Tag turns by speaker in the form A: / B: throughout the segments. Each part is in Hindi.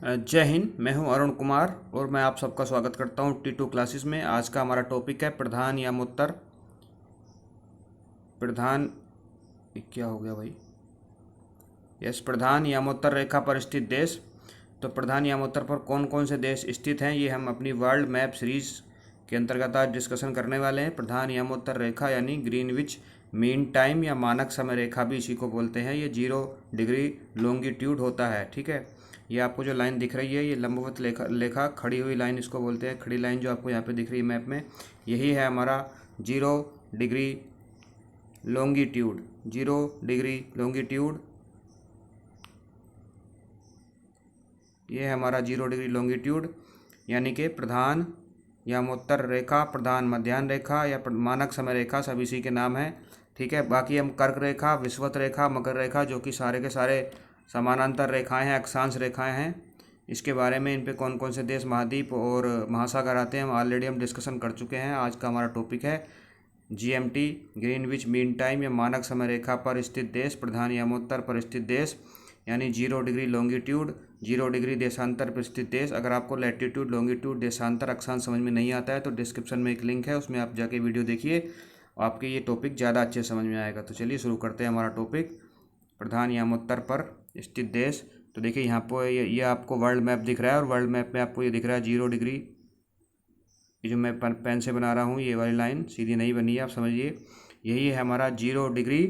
A: जय हिंद। मैं हूं अरुण कुमार और मैं आप सबका स्वागत करता हूं T2 क्लासेस में। आज का हमारा टॉपिक है प्रधान यामोत्तर। प्रधान क्या हो गया भाई? यस, प्रधान यामोत्तर रेखा पर स्थित देश। तो प्रधान यामोत्तर पर कौन कौन से देश स्थित हैं, ये हम अपनी वर्ल्ड मैप सीरीज के अंतर्गत आज डिस्कशन करने वाले हैं। प्रधान यामोत्तर रेखा यानी ग्रीनविच मीन टाइम या मानक समय रेखा भी इसी को बोलते हैं। ये 0 डिग्री लॉन्गिट्यूड होता है। ठीक है, ये आपको जो लाइन दिख रही है ये लंबवत लेखा लेखा खड़ी हुई लाइन इसको बोलते हैं। खड़ी लाइन जो आपको यहाँ पे दिख रही है मैप में, यही है हमारा 0 डिग्री लॉन्गिट्यूड। 0 डिग्री लॉन्गिट्यूड, ये है हमारा 0 डिग्री लॉन्गिट्यूड, यानी कि प्रधान यामोत्तर रेखा, प्रधान मध्याह्न रेखा या मानक समय रेखा, सब इसी के नाम है। ठीक है, बाकी हम कर्क रेखा, विषुवत रेखा, मकर रेखा, जो कि सारे के सारे समानांतर रेखाएं हैं, अक्षांश रेखाएं हैं। इसके बारे में इन पे कौन कौन से देश, महाद्वीप और महासागर आते हैं ऑलरेडी हम डिस्कशन कर चुके हैं। आज का हमारा टॉपिक है GMT, ग्रीनविच मीन टाइम या मानक समय रेखा पर स्थित देश, प्रधान यामोत्तर पर स्थित देश, यानी 0 डिग्री लॉन्गिट्यूड, 0 डिग्री देशांतर पर स्थित देश। अगर आपको लैटिट्यूड, लॉन्गिट्यूड, देशांतर, अक्षांश समझ में नहीं आता है तो डिस्क्रिप्शन में एक लिंक है, उसमें आप जाके वीडियो देखिए, आपके ये टॉपिक ज़्यादा अच्छे समझ में आएगा। तो चलिए शुरू करते हैं हमारा टॉपिक, प्रधान यामोत्तर पर स्थित देश। तो देखिए यहाँ पर ये आपको वर्ल्ड मैप दिख रहा है और वर्ल्ड मैप में आपको ये दिख रहा है 0 डिग्री। ये जो मैं पेन से बना रहा हूँ, ये वाली लाइन सीधी नहीं बनी है, आप समझिए। यही है हमारा 0 डिग्री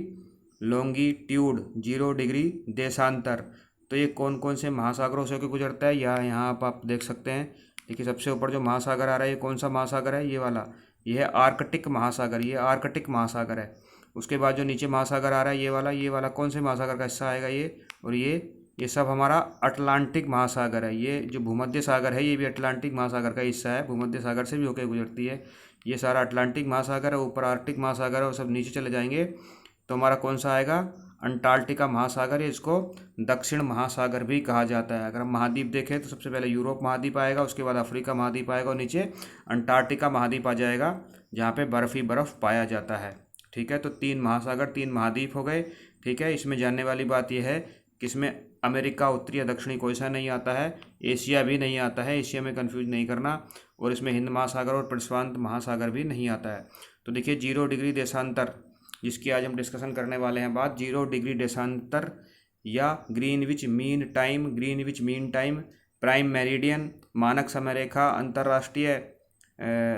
A: लॉन्गिट्यूड, 0 डिग्री देशांतर। तो ये कौन कौन से महासागरों से होकर गुजरता है, यहाँ आप देख सकते हैं। देखिए सबसे ऊपर जो महासागर आ रहा है, ये कौन सा महासागर है? ये वाला, ये है आर्कटिक महासागर। ये आर्कटिक महासागर है। उसके बाद जो नीचे महासागर आ रहा है, ये वाला कौन से महासागर का हिस्सा आएगा? ये और ये सब हमारा अटलांटिक महासागर है। ये जो भूमध्य सागर है, ये भी अटलांटिक महासागर का हिस्सा है, भूमध्य सागर से भी होकर गुजरती है। ये सारा अटलांटिक महासागर है, ऊपर आर्कटिक महासागर है, और सब नीचे चले जाएंगे तो हमारा कौन सा आएगा? अंटार्कटिका महासागर है। इसको दक्षिण महासागर भी कहा जाता है। अगर हम महाद्वीप देखें तो सबसे पहले यूरोप महाद्वीप आएगा, उसके बाद अफ्रीका महाद्वीप आएगा और नीचे अंटार्कटिका महाद्वीप आ जाएगा, जहाँ पे बर्फ़ ही बर्फ़ पाया जाता है। ठीक है, तो 3 महासागर, 3 महाद्वीप हो गए। ठीक है, इसमें जानने वाली बात यह है कि इसमें अमेरिका उत्तरी या दक्षिणी कोई सा नहीं आता है, एशिया भी नहीं आता है, एशिया में कन्फ्यूज नहीं करना, और इसमें हिंद महासागर और प्रशांत महासागर भी नहीं आता है। तो देखिए 0 डिग्री देशांतर, जिसकी आज हम डिस्कशन करने वाले हैं बात, 0 डिग्री देशांतर या Greenwich mean time, Greenwich mean time, prime meridian, मानक समय रेखा, अंतर्राष्ट्रीय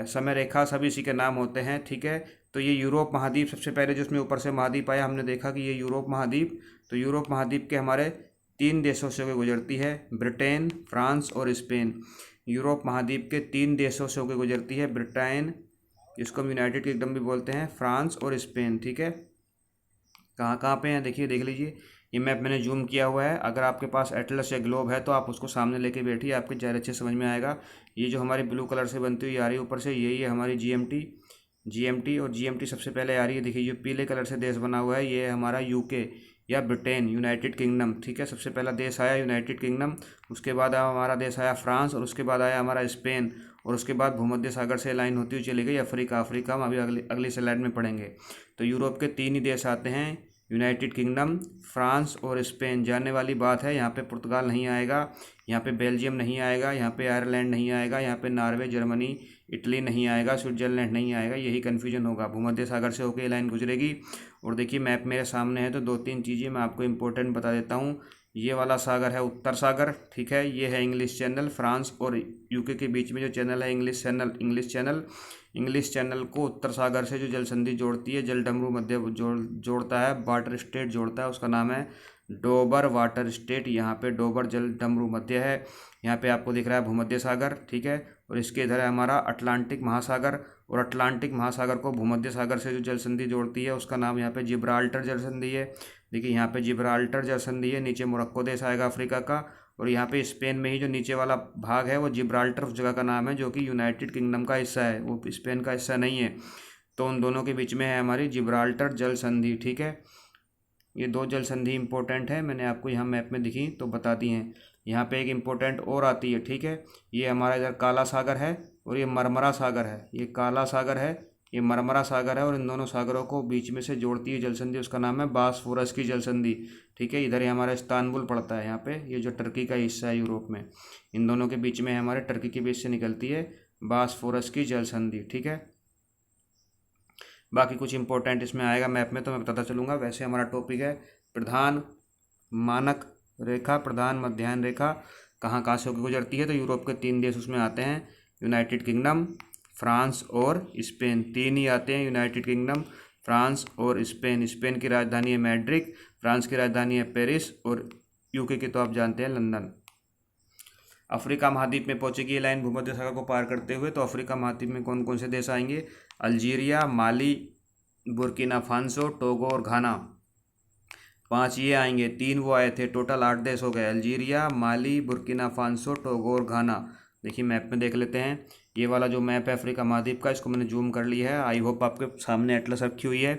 A: समय रेखा, सभी इसी के नाम होते हैं। ठीक है, तो ये यूरोप महाद्वीप सबसे पहले, जिसमें ऊपर से महाद्वीप आया, हमने देखा कि ये यूरोप महाद्वीप, तो यूरोप महाद्वीप के हमारे 3 देशों से होकर गुजरती है, ब्रिटेन, फ्रांस और स्पेन। यूरोप महाद्वीप के 3 देशों से होकर गुजरती है, ब्रिटेन, जिसको हम यूनाइटेड किंगडम भी बोलते हैं, फ्रांस और स्पेन। ठीक है, कहाँ कहाँ पे हैं देखिए, देख लीजिए। ये मैप मैंने जूम किया हुआ है। अगर आपके पास एटलस या ग्लोब है तो आप उसको सामने लेके बैठिए, आपके ज़्यादा अच्छे समझ में आएगा। ये जो हमारी ब्लू कलर से बनती हुई आ रही है ऊपर से, यही है हमारी GMT। और GMT सबसे पहले आ रही है, देखिए जो पीले कलर से देश बना हुआ है, ये है हमारा UK या ब्रिटेन, यूनाइटेड किंगडम। ठीक है, सबसे पहला देश आया यूनाइटेड किंगडम, उसके बाद हमारा देश आया फ्रांस, और उसके बाद आया हमारा स्पेन, और उसके बाद भूमध्य सागर से लाइन होती हुई चली गई अफ्रीका। अफ्रीका हम अभी अगली स्लाइड में पढ़ेंगे। तो यूरोप के 3 ही देश आते हैं, यूनाइटेड किंगडम, फ्रांस और स्पेन। जानने वाली बात है, यहाँ पे पुर्तगाल नहीं आएगा, यहाँ पे बेल्जियम नहीं आएगा, यहाँ पे आयरलैंड नहीं आएगा, यहाँ पे नॉर्वे, जर्मनी, इटली नहीं आएगा, स्विट्जरलैंड नहीं आएगा। यही कन्फ्यूजन होगा, भूमध्य सागर से होकर लाइन गुजरेगी। और देखिए मैप मेरे सामने है, तो 2-3 चीज़ें मैं आपको इंपॉर्टेंट बता देता हूँ। ये वाला सागर है उत्तर सागर। ठीक है, ये है इंग्लिश चैनल, फ्रांस और UK के बीच में जो चैनल है इंग्लिश चैनल को उत्तर सागर से जो जल संधि जोड़ती है, जल डमरू मध्य जोड़ता है, वाटर स्टेट जोड़ता है, उसका नाम है डोबर वाटर स्टेट। यहाँ पे डोबर जल डमरू मध्य है। यहाँ पे आपको दिख रहा है भूमध्य सागर। ठीक है, और इसके इधर है हमारा अटलांटिक महासागर, और अटलांटिक महासागर को भूमध्य सागर से जो जल संधि जोड़ती है, उसका नाम यहाँ पे जिब्राल्टर जल संधि है। देखिए यहाँ पे जिब्राल्टर जल संधि है, नीचे मोरक्को देश आएगा अफ्रीका का, और यहाँ पे स्पेन में ही जो नीचे वाला भाग है वो जिब्राल्टर, उस जगह का नाम है, जो कि यूनाइटेड किंगडम का हिस्सा है, वो स्पेन का हिस्सा नहीं है। तो उन दोनों के बीच में है हमारी जिब्राल्टर जल संधि। ठीक है, ये 2 जल संधि इंपॉर्टेंट है, मैंने आपको यहाँ मैप में दिखी तो बता दी हैं। यहाँ पे एक इम्पोर्टेंट और आती है। ठीक है, ये हमारा इधर काला सागर है और ये मरमरा सागर है। ये काला सागर है, ये मरमरा सागर है और इन दोनों सागरों को बीच में से जोड़ती है जलसंधि, उसका नाम है बासफोरस की जलसंधि। ठीक है, इधर ही हमारा इस्तांबुल पड़ता है, यहाँ पे ये जो टर्की का हिस्सा है यूरोप में, इन दोनों के बीच में हमारे टर्की के बीच से निकलती है बासफोरस की जलसंधि। ठीक है, बाकी कुछ इंपॉर्टेंट इसमें आएगा मैप में तो मैं बताता चलूँगा। वैसे हमारा टॉपिक है प्रधान मानक रेखा, प्रधान मध्याह्न रेखा कहाँ कहाँ से होकर गुजरती है। तो यूरोप के 3 देश उसमें आते हैं, यूनाइटेड किंगडम, फ्रांस और स्पेन। 3 ही आते हैं, यूनाइटेड किंगडम, फ्रांस और स्पेन। स्पेन की राजधानी है मैड्रिड, फ्रांस की राजधानी है पेरिस और यूके की तो आप जानते हैं लंदन। अफ्रीका महाद्वीप में पहुंचेगी ये लाइन भूमध्य सागर को पार करते हुए। तो अफ्रीका महाद्वीप में कौन कौन से देश आएंगे? अल्जीरिया, माली, बुर्किना फासो, टोगो और घाना। 5 ये आएंगे, 3 वो आए थे, टोटल 8 देश हो गए, अल्जीरिया, माली, बुर्किना फासो, टोगो और घाना। देखिए मैप में देख लेते हैं, ये वाला जो मैप है अफ्रीका महाद्वीप का, इसको मैंने जूम कर लिया है। आई होप आपके सामने एटलस रखी हुई है।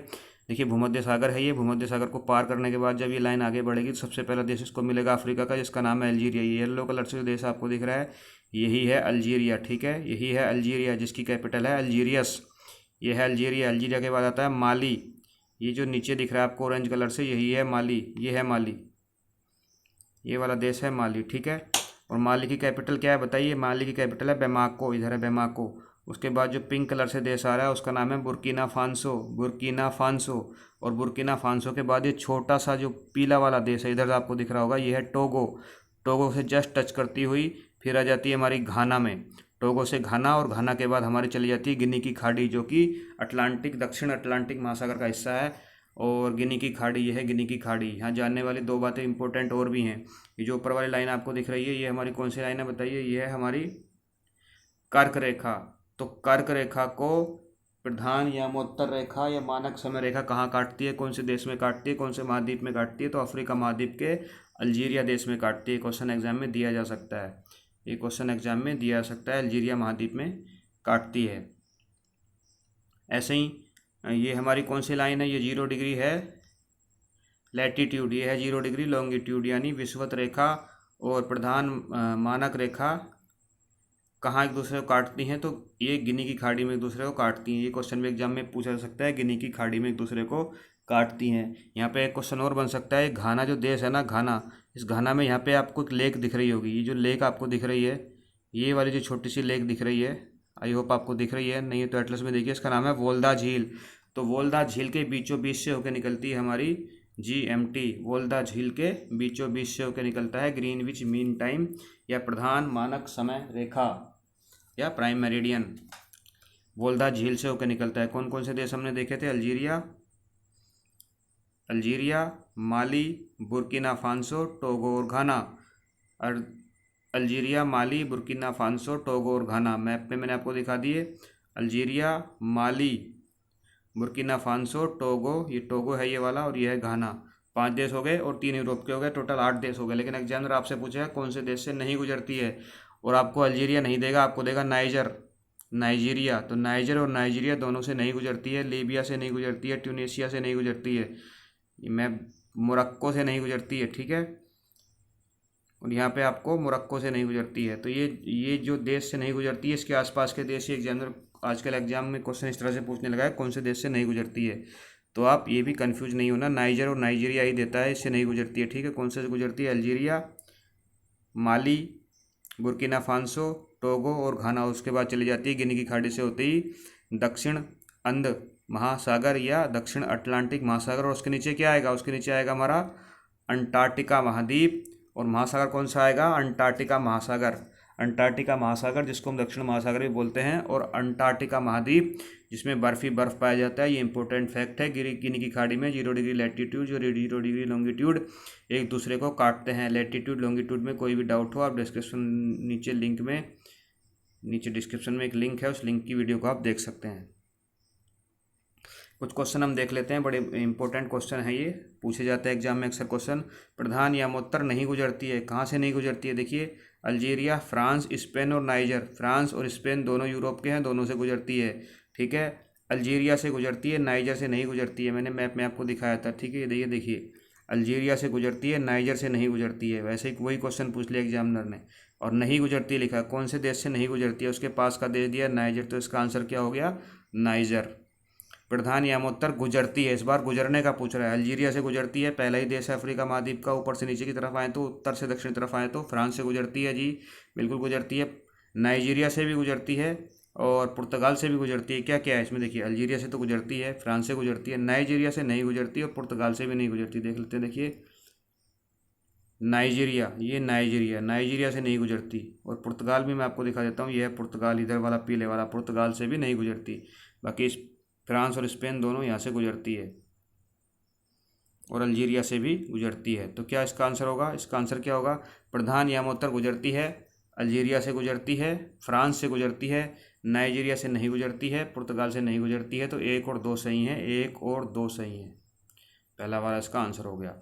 A: देखिए भूमध्य सागर है, ये भूमध्य सागर को पार करने के बाद जब ये लाइन आगे बढ़ेगी तो सबसे पहला देश इसको मिलेगा अफ्रीका का, जिसका नाम है अल्जीरिया। ये येलो कलर से जो देश आपको दिख रहा है यही है अल्जीरिया। ठीक है, यही है अल्जीरिया, जिसकी कैपिटल है अल्जीरियस। ये है अल्जीरिया। अल्जीरिया के बाद आता है माली, ये जो नीचे दिख रहा है आपको ऑरेंज कलर से, यही है माली। ये है माली, ये वाला देश है माली। ठीक है, और माली की कैपिटल क्या है बताइए? माली की कैपिटल है बेमाको, इधर है बेमाको। उसके बाद जो पिंक कलर से देश आ रहा है उसका नाम है बुर्किना फासो, बुर्किना फासो। और बुर्किना फासो के बाद ये छोटा सा जो पीला वाला देश है इधर आपको दिख रहा होगा, ये है टोगो। टोगो से जस्ट टच करती हुई फिर आ जाती है हमारी घाना में। टोगो से घाना, और घाना के बाद हमारी चली जाती है गिनी की खाड़ी, जो कि अटलांटिक, दक्षिण अटलांटिक महासागर का हिस्सा है। और गिनी की खाड़ी, ये है गिनी की खाड़ी। यहाँ जानने वाली 2 बातें इंपॉर्टेंट और भी हैं। ये जो ऊपर वाली लाइन आपको दिख रही है ये हमारी कौन सी लाइन है बताइए? ये है हमारी कर्क रेखा। तो कर्क रेखा को प्रधान यामोत्तर रेखा या मानक समय रेखा कहाँ काटती है, कौन से देश में काटती है, कौन से महाद्वीप में काटती है? तो अफ्रीका महाद्वीप के अल्जीरिया देश में काटती है। क्वेश्चन एग्जाम में दिया जा सकता है, ये क्वेश्चन एग्जाम में दिया जा सकता है, अल्जीरिया महाद्वीप में काटती है। ऐसे ही ये हमारी कौन सी लाइन है? ये 0 डिग्री है लैटिट्यूड, ये है 0 डिग्री लॉन्गिट्यूड, यानी विषुवत रेखा और प्रधान मानक रेखा कहाँ एक दूसरे को काटती हैं? तो ये गिनी की खाड़ी में एक दूसरे को काटती हैं। ये क्वेश्चन भी एग्जाम में पूछा जा सकता है, गिनी की खाड़ी में एक दूसरे को काटती हैं। यहाँ पे एक क्वेश्चन और बन सकता है, घाना जो देश है ना, घाना, इस घाना में यहाँ पे आपको एक लेक दिख रही होगी। ये जो लेक आपको दिख रही है, ये वाली जो छोटी सी लेक दिख रही है, आई होप आपको दिख रही है, नहीं है तो एटलस में देखिए, इसका नाम है वोल्दा झील। तो वोल्दा झील के बीचों बीच से होकर निकलती है हमारी GMT। वोल्दा झील के बीचों बीच से होकर निकलता है ग्रीनविच मीन टाइम या प्रधान मानक समय रेखा या प्राइम मेरिडियन। वोल्दा झील से होकर निकलता है। कौन कौन से देश हमने देखे थे? अल्जीरिया, माली, बुर्किना फासो, टोगो और घाना। और अल्जीरिया, माली, बुर्किना फासो, टोगो और घाना मैप में मैंने आपको दिखा दिए। अल्जीरिया, माली, बुर्किना फासो, टोगो, ये टोगो है ये वाला, और ये है घाना। 5 देश हो गए और 3 यूरोप के हो गए, टोटल 8 देश हो गए। लेकिन एग्जामिनर आपसे पूछेगा कौन से देश से नहीं गुजरती है, और आपको अल्जीरिया नहीं देगा, आपको देगा नाइजीरिया। तो नाइजर और नाइजीरिया दोनों से नहीं गुजरती है, लीबिया से नहीं गुजरती है, ट्यूनीशिया से नहीं गुजरती है, मैं मोरक्को से नहीं गुजरती है। ठीक है, और यहाँ पे आपको मोरक्को से नहीं गुजरती है। तो ये जो देश से नहीं गुजरती है, इसके आसपास के देश, ये एग्जामिनर आजकल एग्जाम में क्वेश्चन इस तरह से पूछने लगा है, कौन से देश से नहीं गुजरती है। तो आप ये भी कंफ्यूज नहीं होना, नाइजर और नाइजीरिया ही देता है, इससे नहीं गुजरती है। ठीक है, कौन से गुजरती है? अल्जीरिया, माली, बुर्किना फासो, टोगो और घाना। उसके बाद चली जाती है गिनी की खाड़ी से होती ही दक्षिण अंध महासागर या दक्षिण अटलांटिक महासागर। और उसके नीचे क्या आएगा? उसके नीचे आएगा हमारा अंटार्कटिका महाद्वीप। और महासागर कौन सा आएगा? अंटार्कटिका महासागर। अंटार्कटिका महासागर, जिसको हम दक्षिण महासागर भी बोलते हैं, और अंटार्कटिका महाद्वीप जिसमें बर्फ ही बर्फ पाया जाता है। ये इंपॉर्टेंट फैक्ट है। गिनी की खाड़ी में 0 डिग्री लैटिट्यूड और 0 डिग्री लॉन्गिट्यूड एक दूसरे को काटते हैं। लैटिट्यूड लॉन्गिट्यूड में कोई भी डाउट हो आप नीचे डिस्क्रिप्शन में एक लिंक है, उस लिंक की वीडियो को आप देख सकते हैं। कुछ क्वेश्चन हम देख लेते हैं, बड़े इंपॉर्टेंट क्वेश्चन है, ये पूछे जाते हैं एग्जाम में अक्सर क्वेश्चन। प्रधान यामोत्तर नहीं गुजरती है, कहाँ से नहीं गुजरती है? देखिए अल्जीरिया, फ्रांस, स्पेन और नाइजर। फ्रांस और स्पेन दोनों यूरोप के हैं, दोनों से गुजरती है। ठीक है, अल्जीरिया से गुजरती है, नाइजर से नहीं गुजरती है, मैंने मैप में आपको दिखाया था। ठीक है, ये देखिए अल्जीरिया से गुजरती है, नाइजर से नहीं गुजरती है। वैसे ही वही क्वेश्चन पूछ लिया एग्जामिनर ने, और नहीं गुजरती लिखा, कौन से देश से नहीं गुजरती है? उसके पास का देश दिया नाइजर, तो इसका आंसर क्या हो गया? नाइजर। प्रधान यामोत्तर गुजरती है, इस बार गुजरने का पूछ रहा है। अल्जीरिया से गुजरती है, पहला ही देश है अफ्रीका महाद्वीप का, ऊपर से नीचे की तरफ आए तो, उत्तर से दक्षिण तरफ आए तो। फ्रांस से गुजरती है जी, बिल्कुल गुजरती है। नाइजीरिया से भी गुजरती है और पुर्तगाल से भी गुजरती है। क्या क्या है इसमें देखिए, अल्जीरिया से तो गुजरती है, फ्रांस से गुजरती है, नाइजीरिया से नहीं गुजरती और पुर्तगाल से भी नहीं गुजरती। देख लेते हैं, देखिए नाइजीरिया, ये नाइजीरिया से नहीं गुजरती। और पुर्तगाल भी मैं आपको दिखा देता हूँ, यह है पुर्तगाल, इधर वाला पीले वाला पुर्तगाल से भी नहीं गुजरती। बाकी फ्रांस और स्पेन दोनों यहाँ से गुजरती है और अल्जीरिया से भी गुजरती है। तो क्या इसका आंसर होगा? इसका आंसर क्या होगा? प्रधान यामोत्तर गुजरती है, अल्जीरिया से गुजरती है, फ्रांस से गुजरती है, नाइजीरिया से नहीं गुजरती है, पुर्तगाल से नहीं गुजरती है। तो 1 और 2 सही हैं, 1 और 2 सही हैं। पहला वाला इसका आंसर हो गया।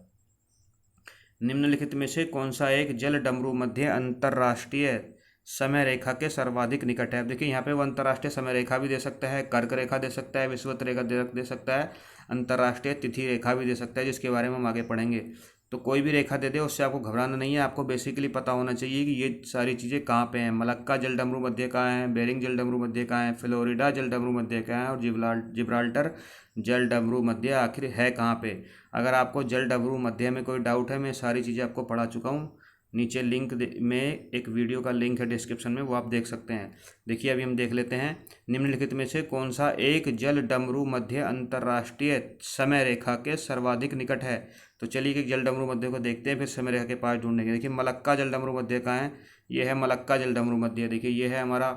A: निम्नलिखित में से कौन सा एक जल डमरू मध्य अंतरराष्ट्रीय समय रेखा के सर्वाधिक निकट है? अब देखिए यहाँ पे वो अंतर्राष्ट्रीय समय रेखा भी दे सकता है, कर्क रेखा दे सकता है, विषुवत रेखा दे सकता है, अंतर्राष्ट्रीय तिथि रेखा भी दे सकता है, जिसके बारे में हम आगे पढ़ेंगे। तो कोई भी रेखा दे दे उससे आपको घबराना नहीं है, आपको बेसिकली पता होना चाहिए कि ये सारी चीज़ें कहाँ पे हैं। मलक्का जल डमरू मध्य कहाँ है, बेरिंग जल डमरू मध्य कहाँ है, फ्लोरिडा जल डमरू मध्य कहाँ है, और जिब्राल्टर जल डमरू मध्य आखिर है कहाँ पे। अगर आपको जल डमरू मध्य में कोई डाउट है, मैं सारी चीज़ें आपको पढ़ा चुका हूँ। नीचे लिंक में एक वीडियो का लिंक है डिस्क्रिप्शन में, वो आप देख सकते हैं। देखिए अभी हम देख लेते हैं, निम्नलिखित में से कौन सा एक जल डमरू मध्य अंतर्राष्ट्रीय समय रेखा के सर्वाधिक निकट है। तो चलिए कि जल डमरू मध्य को देखते हैं, फिर समय रेखा के पास ढूंढेंगे। देखिए मलक्का जल डमरू मध्य कहाँ है? ये है मलक्का जल डमरू मध्य। देखिए ये है हमारा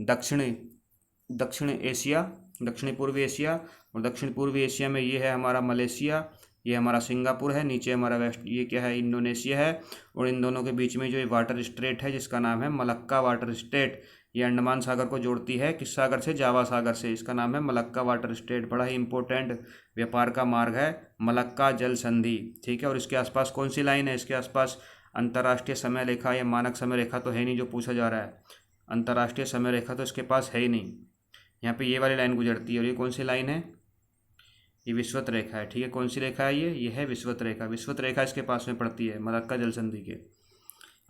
A: दक्षिण एशिया, दक्षिणी पूर्वी एशिया, और दक्षिण पूर्वी एशिया में ये है हमारा मलेशिया, ये हमारा सिंगापुर है, नीचे हमारा वेस्ट, ये क्या है, इंडोनेशिया है। और इन दोनों के बीच में जो ये वाटर स्ट्रेट है जिसका नाम है मलक्का वाटर स्ट्रेट, ये अंडमान सागर को जोड़ती है किस सागर से? जावा सागर से। इसका नाम है मलक्का वाटर स्ट्रेट। बड़ा ही इंपॉर्टेंट व्यापार का मार्ग है मलक्का जल संधि, ठीक है। और इसके आसपास कौन सी लाइन है? इसके आसपास अंतर्राष्ट्रीय समय रेखा या मानक समय रेखा तो है नहीं जो पूछा जा रहा है। अंतर्राष्ट्रीय समय रेखा तो इसके पास है ही नहीं। यहाँ पे ये वाली लाइन गुजरती है, और ये कौन सी लाइन है? ये विषुवत रेखा है, ठीक है। कौन सी रेखा है ये है विषुवत रेखा। विषुवत रेखा इसके पास में पड़ती है मलक्का जल संधि के।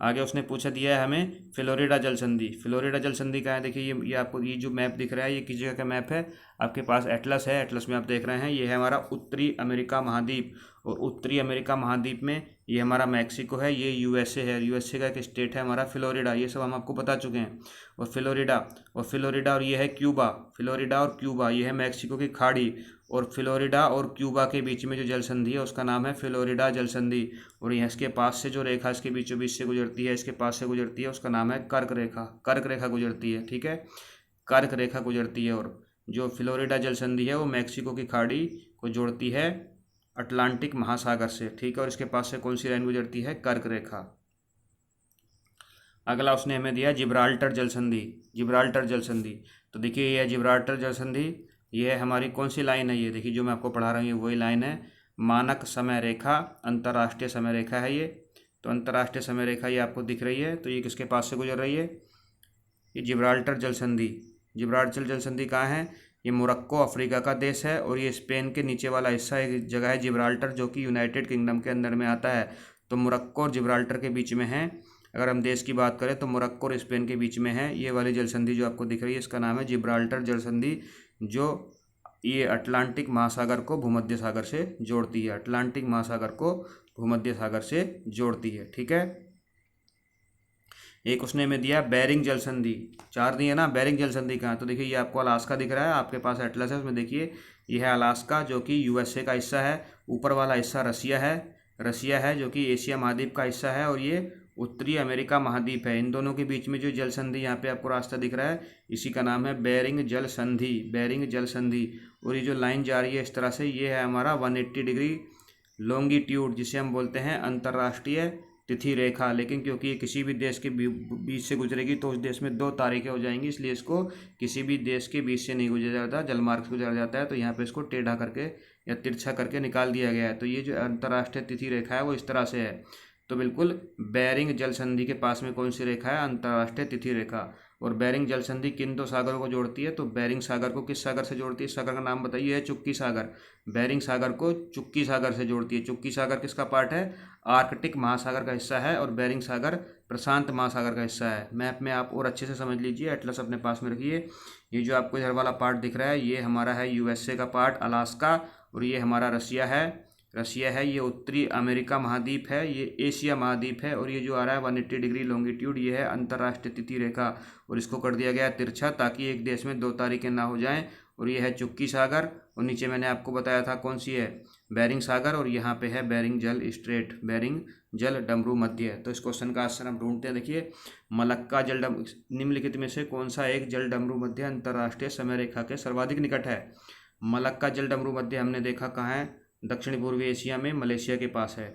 A: आगे उसने पूछा दिया है हमें फ्लोरिडा जल संधि। फ्लोरिडा जल संधि कहाँ है? देखिए ये आपको ये जो मैप दिख रहा है ये किस जगह का मैप है? आपके पास एटलस है, एटलस में आप देख रहे हैं ये है हमारा उत्तरी अमेरिका महाद्वीप, और उत्तरी अमेरिका महाद्वीप में ये हमारा मैक्सिको है, ये यूएसए है, यूएसए का एक स्टेट है हमारा फ्लोरिडा। ये सब हम आपको बता चुके हैं। और फ्लोरिडा और ये है क्यूबा, फ्लोरिडा और क्यूबा, ये है मैक्सिको की खाड़ी। और फ्लोरिडा और क्यूबा के बीच में जो जल संधि है उसका नाम है फ्लोरिडा जल संधि। और यहाँ इसके पास से जो रेखा इसके बीचों बीच से गुजरती है, इसके पास से गुजरती है, उसका नाम है कर्क रेखा। कर्क रेखा गुजरती है, ठीक है, कर्क रेखा गुजरती है। और जो फ्लोरिडा जल संधि है वो मैक्सिको की खाड़ी को जोड़ती है अटलांटिक महासागर से, ठीक है। और इसके पास से कौन सी लाइन गुजरती है? कर्क रेखा। अगला उसने हमें दिया जिब्राल्टर जल संधि। जिब्राल्टर जल संधि, तो देखिए ये जिब्राल्टर जल संधि, ये है हमारी कौन सी लाइन है? ये देखिए जो मैं आपको पढ़ा रहा हूँ ये वही लाइन है, मानक समय रेखा, अंतर्राष्ट्रीय समय रेखा है ये। तो अंतर्राष्ट्रीय समय रेखा ये आपको दिख रही है, तो ये किसके पास से गुजर रही है? ये जिब्राल्टर जल संधि। जिब्राल्टर जल संधि कहाँ है? ये मोरक्को अफ्रीका का देश है, और ये स्पेन के नीचे वाला हिस्सा एक जगह है जिब्राल्टर, जो कि यूनाइटेड किंगडम के अंदर में आता है। तो मोरक्को और जिब्राल्टर के बीच में है। अगर हम देश की बात करें तो मोरक्को और स्पेन के बीच में है ये वाली जल संधि जो आपको दिख रही है, इसका नाम है जिब्राल्टर जल संधि, जो ये अटलांटिक महासागर को भूमध्य सागर से जोड़ती है। अटलांटिक महासागर को भूमध्य सागर से जोड़ती है, ठीक है। एक उसने में दिया बेरिंग जल संधि, 4 दिए ना। बेरिंग जल संधि कहाँ? तो देखिए ये आपको अलास्का दिख रहा है, आपके पास एटलस है, उसमें देखिए ये है अलास्का जो कि यूएसए का हिस्सा है। ऊपर वाला हिस्सा रसिया है जो कि एशिया महाद्वीप का हिस्सा है, और ये उत्तरी अमेरिका महाद्वीप है। इन दोनों के बीच में जो जल संधि यहाँ पे आपको रास्ता दिख रहा है, इसी का नाम है बेरिंग जल संधि, बेरिंग जल संधि। और ये जो लाइन जा रही है इस तरह से, ये है हमारा 180 डिग्री लॉन्गिट्यूड, जिसे हम बोलते हैं अंतर्राष्ट्रीय तिथि रेखा। लेकिन क्योंकि ये किसी भी देश के बीच से गुजरेगी तो उस देश में 2 तारीखें हो जाएंगी, इसलिए इसको किसी भी देश के बीच से नहीं गुजरा जाता, जलमार्ग से गुजरा जाता है। तो यहाँ पे इसको टेढ़ा करके या तिरछा करके निकाल दिया गया है। तो ये जो अंतर्राष्ट्रीय तिथि रेखा है वो इस तरह से है। तो बिल्कुल बेरिंग जल संधि के पास में कौन सी रेखा है? अंतर्राष्ट्रीय तिथि रेखा। और बेरिंग जल संधि किन दो सागरों को जोड़ती है? तो बेरिंग सागर को किस सागर से जोड़ती है? इस सागर का नाम बताइए। है चुक्की सागर। बेरिंग सागर को चुक्की सागर से जोड़ती है। चुक्की सागर किसका पार्ट है? आर्कटिक महासागर का हिस्सा है और बेरिंग सागर प्रशांत महासागर का हिस्सा है। मैप में आप और अच्छे से समझ लीजिए, एटलस अपने पास में रखिए। ये जो आपको इधर वाला पार्ट दिख रहा है ये हमारा है यूएसए का पार्ट, अलास्का, और ये हमारा रसिया है। ये उत्तरी अमेरिका महाद्वीप है, ये एशिया महाद्वीप है, और ये जो आ रहा है 180 डिग्री लॉन्गिट्यूड ये है अंतर्राष्ट्रीय तिथि रेखा, और इसको कर दिया गया है तिरछा ताकि एक देश में दो तारीखें ना हो जाएं। और ये है चुक्की सागर, और नीचे मैंने आपको बताया था कौन सी है? बेरिंग सागर, और यहाँ पे है बेरिंग जल स्ट्रेट, बेरिंग जल डमरू मध्य। तो इस क्वेश्चन का आंसर हम ढूंढते हैं। देखिए, मलक्का जल निम्नलिखित में से कौन सा एक जल डमरू मध्य अंतर्राष्ट्रीय समय रेखा के सर्वाधिक निकट है? मलक्का जल डमरू मध्य हमने देखा कहाँ है? दक्षिण पूर्वी एशिया में मलेशिया के पास है।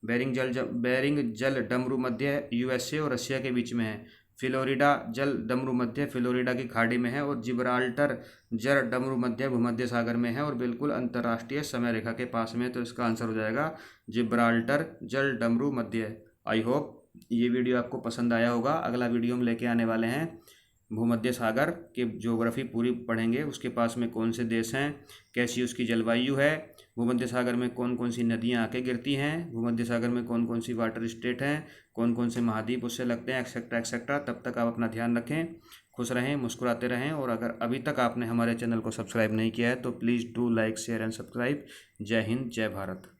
A: बेरिंग जल डमरू मध्य यूएसए और रशिया के बीच में है। फ्लोरिडा जल डमरू मध्य फ्लोरिडा की खाड़ी में है, और जिब्राल्टर जल डमरू मध्य भूमध्य सागर में है और बिल्कुल अंतर्राष्ट्रीय समय रेखा के पास में है। तो इसका आंसर हो जाएगा जिब्राल्टर जल डमरू मध्य। आई होप ये वीडियो आपको पसंद आया होगा। अगला वीडियो हम लेके आने वाले हैं भूमध्य सागर के ज्योग्राफी पूरी पढ़ेंगे। उसके पास में कौन से देश हैं, कैसी उसकी जलवायु है, भूमध्य सागर में कौन कौन सी नदियां आके गिरती हैं, भूमध्य सागर में कौन कौन सी वाटर स्टेट हैं, कौन कौन से महाद्वीप उससे लगते हैं, एक्सेट्रा एक्सेट्रा। तब तक आप अपना ध्यान रखें, खुश रहें, मुस्कुराते रहें, और अगर अभी तक आपने हमारे चैनल को सब्सक्राइब नहीं किया है तो please do like share and subscribe. जय हिंद, जय भारत।